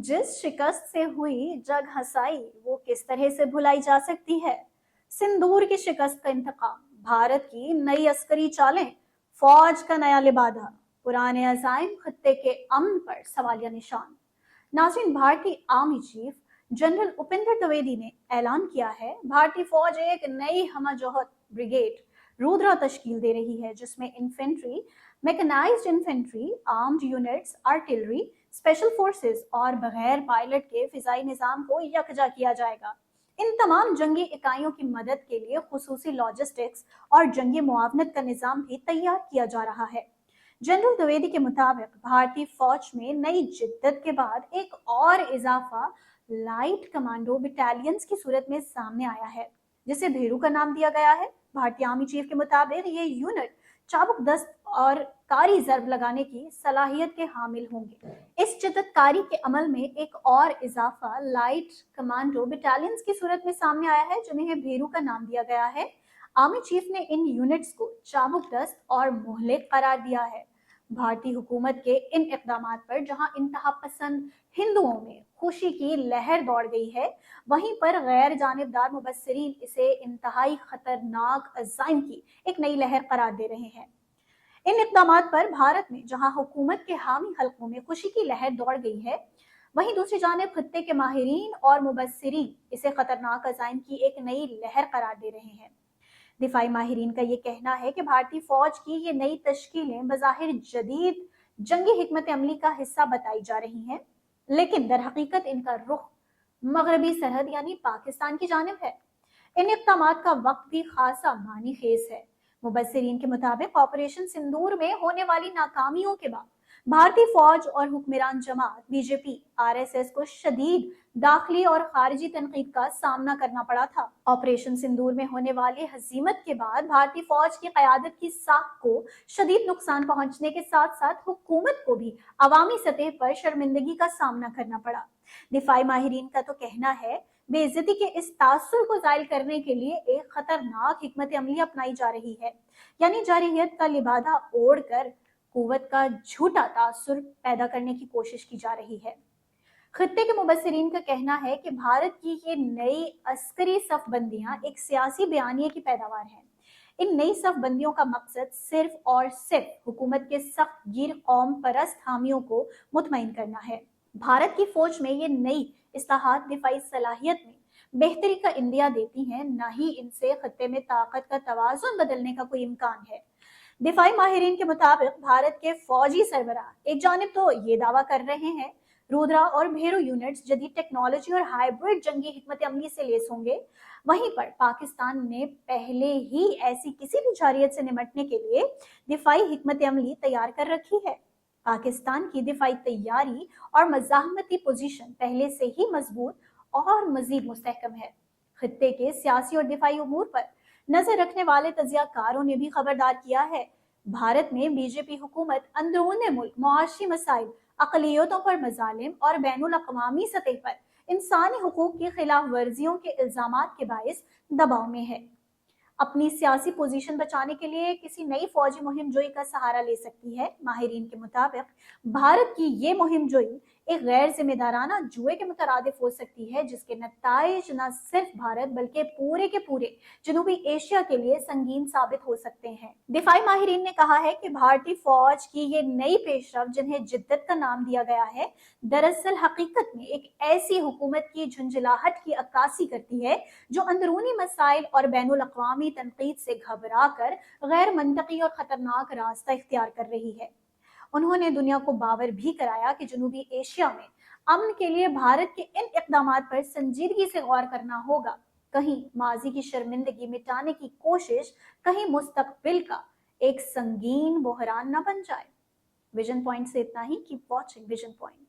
जिस शिकस्त से हुई जग हंसाई वो किस तरह से भुलाई जा सकती है। सिंदूर की शिकस्त का इंतकाम, भारत की नई अस्करी चालें, फौज का नया लिबादा, पुराने अजाइम, खत्ते के अमन पर सवालिया निशान। नाज़रीन, भारतीय army chief general Upendra Dwivedi ने ऐलान किया है भारतीय फौज एक नई हमजोहत ब्रिगेड रुद्रा तश्कील दे रही है, जिसमें infantry, mechanized infantry, armed units, artillery, special forces और बगैर पायलट के फिजाई निजाम को यकजा किया जाएगा। इन तमाम जंगी इकाइयों की मदद के लिए खुसूसी लॉजिस्टिक्स और जंगी मुआवनत का निजाम भी तैयार किया जा रहा है। जनरल द्विवेदी के मुताबिक भारतीय फौज में नई जिद्दत के बाद एक और इजाफा लाइट कमांडो बटालियंस की सूरत में सामने आया है, जिसे भेरू का नाम दिया गया है। भारतीय आर्मी चीफ के मुताबिक ये यूनिट चाबुक दस्त और कारी जर्ब लगाने की सलाहियत के हामिल होंगे। इस जिद्दतकारी के अमल में एक और इजाफा लाइट कमांडो बटालियंस की सूरत में सामने आया है, जिन्हें भेरू का नाम दिया गया है। आर्मी चीफ ने इन यूनिट्स को चाबुक दस्त और मुहलिक करार दिया है। भारतीय हुकूमत के इन इकदामात पर जहां इंतहा पसंद हिंदुओं में खुशी की लहर दौड़ गई है, वहीं पर गैर जानिबदार मुबस्सिरीन इसे इंतहाई खतरनाक अज़ाइम की एक नई लहर करार दे रहे हैं। इन इकदामात पर भारत में जहां हुकूमत के हामी हलकों में खुशी की लहर दौड़ गई है, वहीं दूसरी जानिब खत्ते के माहिरीन और मुबस्सिरीन इसे खतरनाक अज़ाइम की एक नई लहर करार दे रहे हैं। दिफाई माहिरीन का ये कहना है कि भारतीय फौज की ये नई तश्कीलें बज़ाहिर जदीद जंगी हिकमत अमली का हिस्सा बताई जा रही हैं, लेकिन दर हकीकत इनका रुख मगरबी सरहद यानी पाकिस्तान की जानिब है। इन इक़दामात का वक्त भी खासा मानी खेज है। मुबस्सिरीन के मुताबिक ऑपरेशन सिंदूर में होने वाली नाकामियों के बाद भारतीय फौज और हुक्मरान जमात बीजेपी आरएसएस को शदीद दाखिली और खारिजी तनकीद का सामना करना पड़ा था। ऑपरेशन सिंदूर में होने वाली हजीमत के बाद भारतीय फौज की क़यादत की साख को शदीद नुकसान पहुंचने के साथ साथ हुकूमत को भी अवामी सतह पर शर्मिंदगी का सामना करना पड़ा। दिफाई माहिरीन का तो कहना है बेइज्जती के इस तासुर को जायल करने के लिए एक खतरनाक हिकमत अमली अपनाई जा रही है, यानी जारहियत का लिबादा ओढ़ कर कुव्वत का झूठा तासुर पैदा करने की कोशिश की जा रही है। खत्ते के मुबस्सिरीन का कहना है कि भारत की ये नई अस्करी सफबंदियां एक सियासी बयानिए की पैदावार है। इन नई सफबंदियों का मकसद सिर्फ और सिर्फ हुकूमत के सख्त गिर कौम परस्त हामियों को मुतमईन करना है। भारत की फौज में ये नई इस्लाहात दिफाई सलाहियत में बेहतरी का इंदिया देती हैं, न ही इनसे खत्ते में ताकत का तवाज़ुन बदलने का कोई इम्कान है। दिफाई माहिरीन के मुताबिक भारत के फौजी सरबराह एक जानिब तो ये दावा कर रहे हैं रुद्रा और भेरू यूनिट्स जदीद टेक्नोलॉजी और हाइब्रिड जंगी हिकमत अमली से लेस होंगे, वहीं पर पाकिस्तान ने पहले ही ऐसी किसी भी जारियत से निमटने के लिए दिफाई हिकमत अमली तैयार कर रखी है। पाकिस्तान की दिफाई तैयारी और मज़ाहमती पोजीशन पहले से ही मजबूत और मजीद मुस्तहकम है। खत्ते के सियासी और दिफाई उमूर पर नजर रखने वाले तजियाकारों ने भी खबरदार किया है भारत में बीजेपी हुकूमत अंदरूनी मुल्क मुआशी मसाइल, अक़लियतों पर मजालिम और बैनुल अक़वामी सतह पर इंसानी हुकूक की खिलाफ वर्जियों के इल्जामात के बाइस दबाव में है। अपनी सियासी पोजीशन बचाने के लिए किसी नई फौजी मुहिम जोई का सहारा ले सकती है। माहिरीन के मुताबिक भारत की ये मुहिम जोई एक गैर जिम्मेदाराना जुए के मुतरादिफ हो सकती है, जिसके नताइज न सिर्फ भारत बल्कि पूरे के पूरे जनूबी एशिया के लिए संगीन साबित हो सकते हैं। दिफाई माहिरीन ने कहा है कि भारतीय फौज की ये नई पेशरफ, जिन्हें जिद्दत का नाम दिया गया है, दरअसल हकीकत में एक ऐसी हुकूमत की झुंझलाहट की अक्कासी करती है जो अंदरूनी मसाइल और बैनुल अक़वामी तनकीद से घबरा कर गैर मंतकी और खतरनाक रास्ता इख्तियार कर रही है। उन्होंने दुनिया को बावर भी कराया कि जनूबी एशिया में अमन के लिए भारत के इन इक़दामात पर संजीदगी से गौर करना होगा। कहीं माजी की शर्मिंदगी मिटाने की कोशिश कहीं मुस्तकबिल का एक संगीन बहरान न बन जाए। विजन पॉइंट से इतना ही। Keep watching vision point.